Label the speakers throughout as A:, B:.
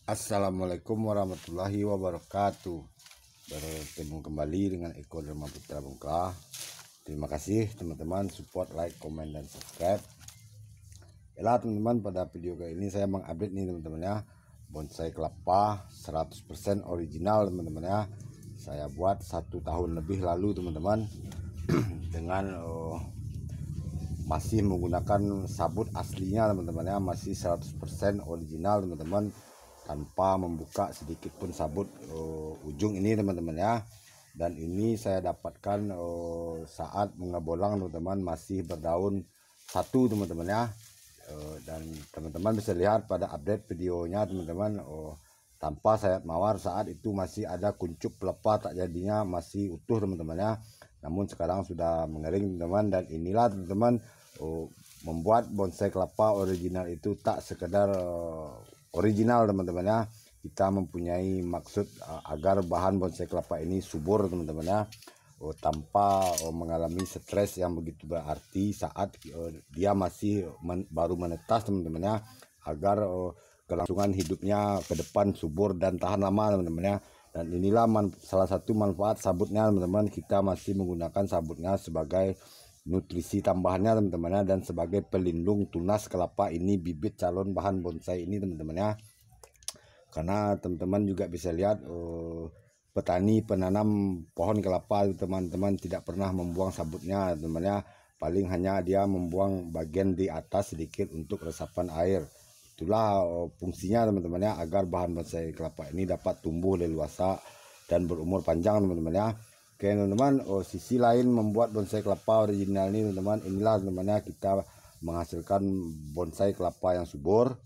A: Assalamualaikum warahmatullahi wabarakatuh. Bertemu kembali dengan Eko Dharma Putra Bungkah. Terima kasih teman-teman support, like, komen, dan subscribe. Yalah teman-teman, pada video kali ini saya mengupdate nih teman-teman ya, bonsai kelapa 100% original teman-teman ya. Saya buat 1 tahun lebih lalu teman-teman dengan masih menggunakan sabut aslinya teman-teman ya, masih 100% original teman-teman, tanpa membuka sedikit pun sabut ujung ini teman-teman ya. Dan ini saya dapatkan saat mengebolang teman-teman, masih berdaun satu teman-teman ya. Dan teman-teman bisa lihat pada update videonya teman-teman, tanpa sayap mawar, saat itu masih ada kuncup pelepah, tak jadinya masih utuh teman-teman ya. Namun sekarang sudah mengering teman-teman. Dan inilah teman-teman, membuat bonsai kelapa original itu tak sekedar original teman-teman ya. Kita mempunyai maksud agar bahan bonsai kelapa ini subur teman-teman ya, tanpa mengalami stres yang begitu berarti saat dia masih baru menetas teman-teman ya, agar kelangsungan hidupnya ke depan subur dan tahan lama teman-teman ya. Dan inilah salah satu manfaat sabutnya teman-teman, kita masih menggunakan sabutnya sebagai nutrisi tambahannya teman-teman ya, dan sebagai pelindung tunas kelapa ini, bibit calon bahan bonsai ini teman-teman ya. Karena teman-teman juga bisa lihat petani penanam pohon kelapa teman-teman tidak pernah membuang sabutnya teman-teman ya. Paling hanya dia membuang bagian di atas sedikit untuk resapan air. Itulah fungsinya teman-teman ya, agar bahan bonsai kelapa ini dapat tumbuh leluasa dan berumur panjang teman-teman ya. Oke teman-teman, sisi lain membuat bonsai kelapa original ini teman-teman, inilah teman-teman ya, kita menghasilkan bonsai kelapa yang subur,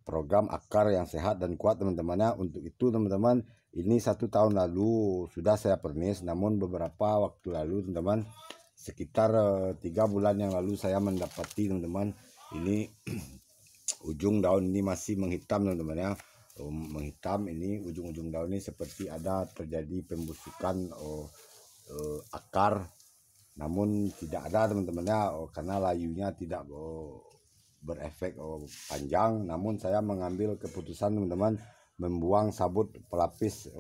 A: program akar yang sehat dan kuat teman-teman ya. Untuk itu teman-teman, ini 1 tahun lalu sudah saya pernis, namun beberapa waktu lalu teman-teman, sekitar 3 bulan yang lalu saya mendapati teman-teman, ini ujung daun ini masih menghitam teman-teman ya. Menghitam ini ujung-ujung daun ini seperti ada terjadi pembusukan akar, namun tidak ada teman-teman ya, karena layunya tidak berefek panjang. Namun saya mengambil keputusan teman-teman, membuang sabut pelapis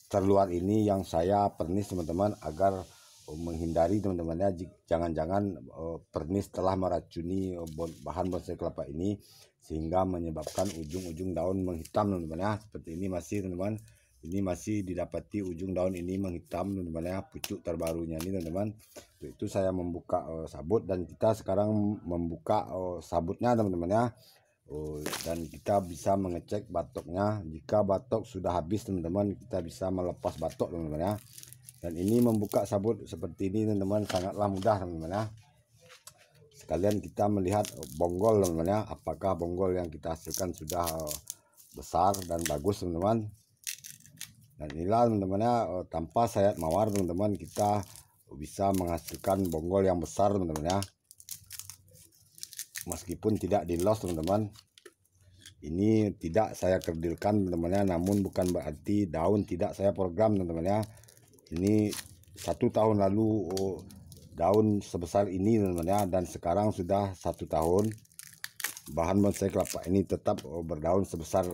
A: terluar ini yang saya pernis teman-teman, agar menghindari teman-teman ya, jangan-jangan pernis telah meracuni bahan bonsai kelapa ini sehingga menyebabkan ujung-ujung daun menghitam teman-teman ya. Seperti ini masih teman-teman, ini masih didapati ujung daun ini menghitam teman-teman ya, pucuk terbarunya ini teman-teman. Itu saya membuka sabut, dan kita sekarang membuka sabutnya teman-teman ya. Dan kita bisa mengecek batoknya. Jika batok sudah habis teman-teman, kita bisa melepas batok teman-teman ya. Dan ini membuka sabut seperti ini teman-teman, sangatlah mudah teman-teman ya. Sekalian kita melihat bonggol teman-teman ya, apakah bonggol yang kita hasilkan sudah besar dan bagus teman-teman. Dan inilah teman-teman ya, tanpa sayap mawar teman-teman, kita bisa menghasilkan bonggol yang besar teman-teman ya, meskipun tidak di los teman-teman. Ini tidak saya kerdilkan teman-teman ya, namun bukan berarti daun tidak saya program teman-teman ya. Ini 1 tahun lalu daun sebesar ini teman-teman ya, dan sekarang sudah 1 tahun bahan bonsai kelapa ini tetap berdaun sebesar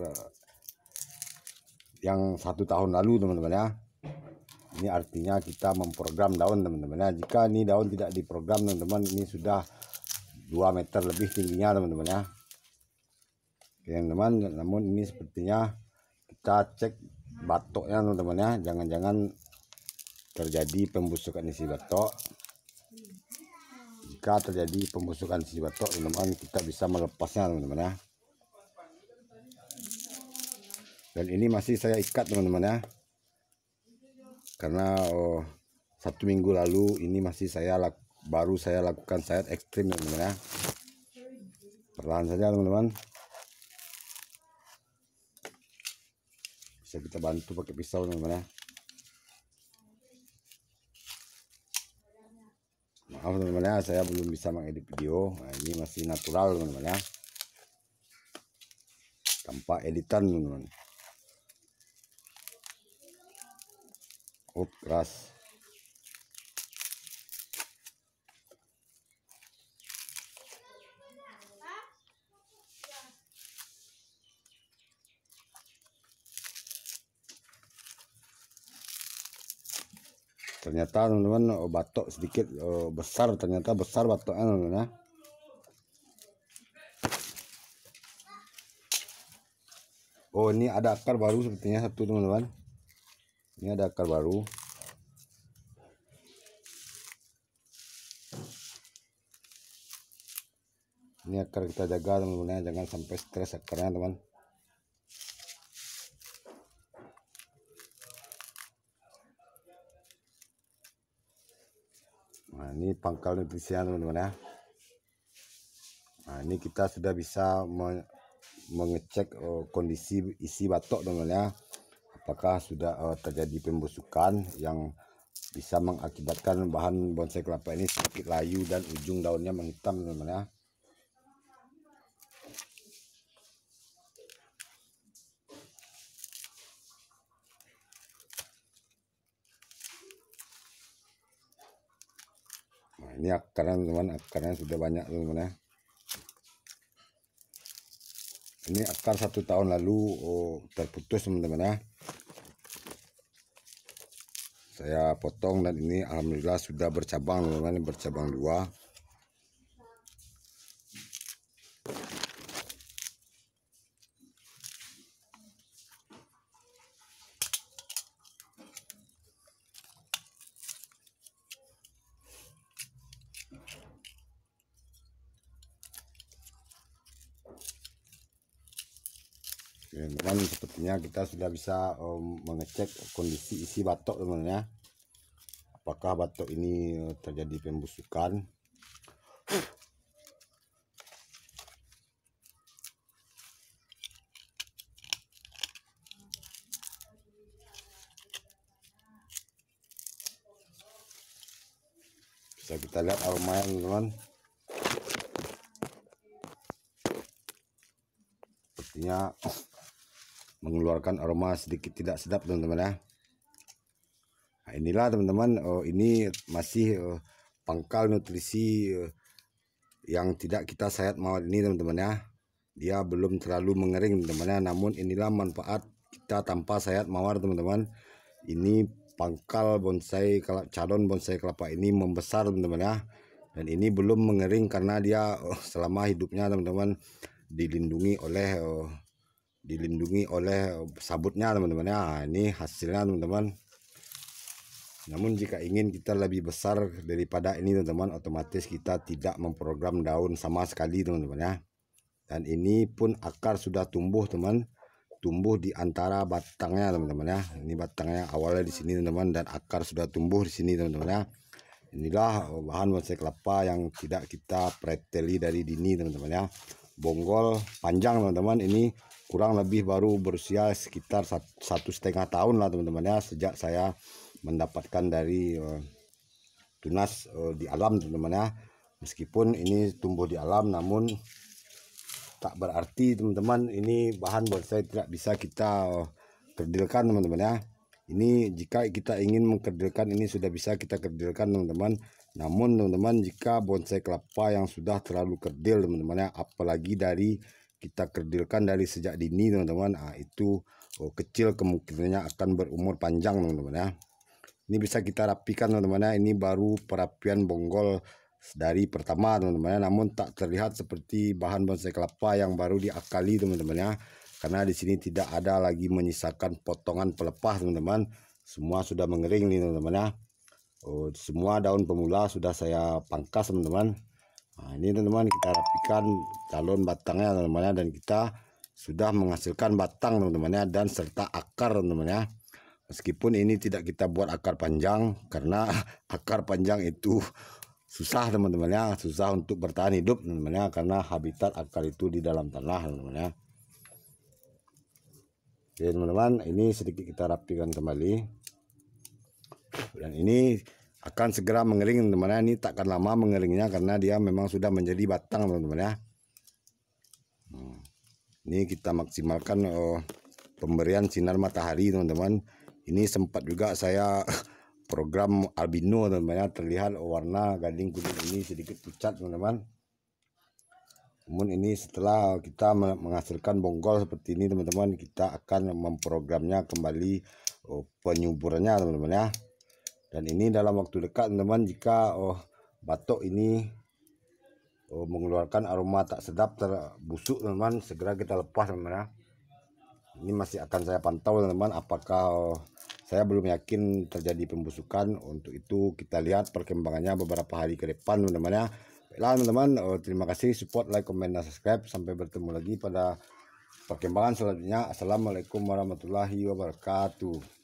A: yang 1 tahun lalu teman-teman ya. Ini artinya kita memprogram daun teman-teman ya. Jika ini daun tidak diprogram teman-teman, ini sudah 2 meter lebih tingginya teman-teman ya. Oke teman-teman, namun ini sepertinya kita cek batoknya teman-teman ya, jangan-jangan terjadi pembusukan isi batok. Jika terjadi pembusukan isi batok teman-teman, kita bisa melepasnya teman-teman ya. Dan ini masih saya ikat teman-teman ya, karena 1 minggu lalu ini masih baru saya lakukan sayat ekstrim teman-teman ya. Perlahan saja teman-teman, bisa kita bantu pakai pisau teman-teman ya. Maaf teman-teman ya, saya belum bisa mengedit video. Nah, ini masih natural teman-teman ya, tanpa editan teman-teman. Keras. ternyata teman-teman batok sedikit besar, ternyata besar batoknya teman-teman ya. Oh, ini ada akar baru sepertinya satu teman-teman. Ini ada akar baru. Ini akar kita jaga teman-teman ya, jangan sampai stres akarnya teman. Nah, ini pangkal nutrisinya teman-teman ya. Nah, ini kita sudah bisa mengecek kondisi isi batok teman-teman ya. Apakah sudah terjadi pembusukan yang bisa mengakibatkan bahan bonsai kelapa ini sedikit layu dan ujung daunnya menghitam teman-teman ya. Nah, ini akarnya teman-teman, akarnya sudah banyak teman-teman ya. Ini akar 1 tahun lalu terputus teman-teman ya. Saya potong dan ini alhamdulillah sudah bercabang teman-teman, bercabang 2. Teman-teman, sepertinya kita sudah bisa mengecek kondisi isi batok teman-teman ya. Apakah batok ini terjadi pembusukan. Bisa kita lihat aromanya teman-teman. Sepertinya mengeluarkan aroma sedikit tidak sedap teman-teman ya. Nah, inilah teman-teman, ini masih pangkal nutrisi yang tidak kita sayat mawar ini teman-teman ya. Dia belum terlalu mengering teman-teman ya, namun inilah manfaat kita tanpa sayat mawar teman-teman. Ini pangkal bonsai calon bonsai kelapa ini membesar teman-teman ya, dan ini belum mengering karena dia selama hidupnya teman-teman dilindungi oleh sabutnya teman-teman ya. Nah, ini hasilnya teman-teman. Namun jika ingin kita lebih besar daripada ini teman-teman, otomatis kita tidak memprogram daun sama sekali teman-teman ya. Dan ini pun akar sudah tumbuh teman, tumbuh di antara batangnya teman-teman ya. Ini batangnya awalnya di sini teman-teman, dan akar sudah tumbuh di sini teman-teman ya. Inilah bahan bonsai kelapa yang tidak kita preteli dari dini teman-teman ya. Bonggol panjang teman-teman, ini kurang lebih baru berusia sekitar 1,5 tahun lah teman-teman ya, sejak saya mendapatkan dari tunas di alam teman-teman ya. Meskipun ini tumbuh di alam, namun tak berarti teman-teman ini bahan bonsai tidak bisa kita kerdilkan teman-teman ya. Ini jika kita ingin mengkerdilkan, ini sudah bisa kita kerdilkan teman-teman. Namun teman-teman, jika bonsai kelapa yang sudah terlalu kerdil teman-teman ya, apalagi dari kita kerdilkan dari sejak dini teman-teman, itu kecil kemungkinannya akan berumur panjang teman-teman ya. Ini bisa kita rapikan teman-teman ya. Ini baru perapian bonggol dari pertama teman-teman ya, namun tak terlihat seperti bahan bonsai kelapa yang baru diakali teman-teman ya, karena di sini tidak ada lagi menyisakan potongan pelepah teman-teman. Semua sudah mengering nih teman-teman ya. Semua daun pemula sudah saya pangkas teman-teman. Nah, ini teman-teman, kita rapikan calon batangnya teman-teman ya, dan kita sudah menghasilkan batang teman-teman ya, dan serta akar teman-teman ya. Meskipun ini tidak kita buat akar panjang, karena akar panjang itu susah teman-teman ya, susah untuk bertahan hidup teman-teman ya, karena habitat akar itu di dalam tanah teman-teman ya. Oke teman-teman, ini sedikit kita rapikan kembali, dan ini akan segera mengering teman-teman ya. Ini takkan lama mengeringnya karena dia memang sudah menjadi batang teman-teman ya. Ini kita maksimalkan pemberian sinar matahari teman-teman. Ini sempat juga saya program albino teman-teman ya, terlihat warna gading kuning ini sedikit pucat teman-teman. Namun ini setelah kita menghasilkan bonggol seperti ini teman-teman, kita akan memprogramnya kembali penyuburannya teman-teman ya. Dan ini dalam waktu dekat teman-teman, jika batok ini mengeluarkan aroma tak sedap, terbusuk teman-teman, segera kita lepas teman-teman ya. Ini masih akan saya pantau teman-teman, apakah saya belum yakin terjadi pembusukan. Untuk itu kita lihat perkembangannya beberapa hari ke depan teman-teman ya. Baiklah teman-teman, terima kasih support, like, comment, dan subscribe. Sampai bertemu lagi pada perkembangan selanjutnya. Assalamualaikum warahmatullahi wabarakatuh.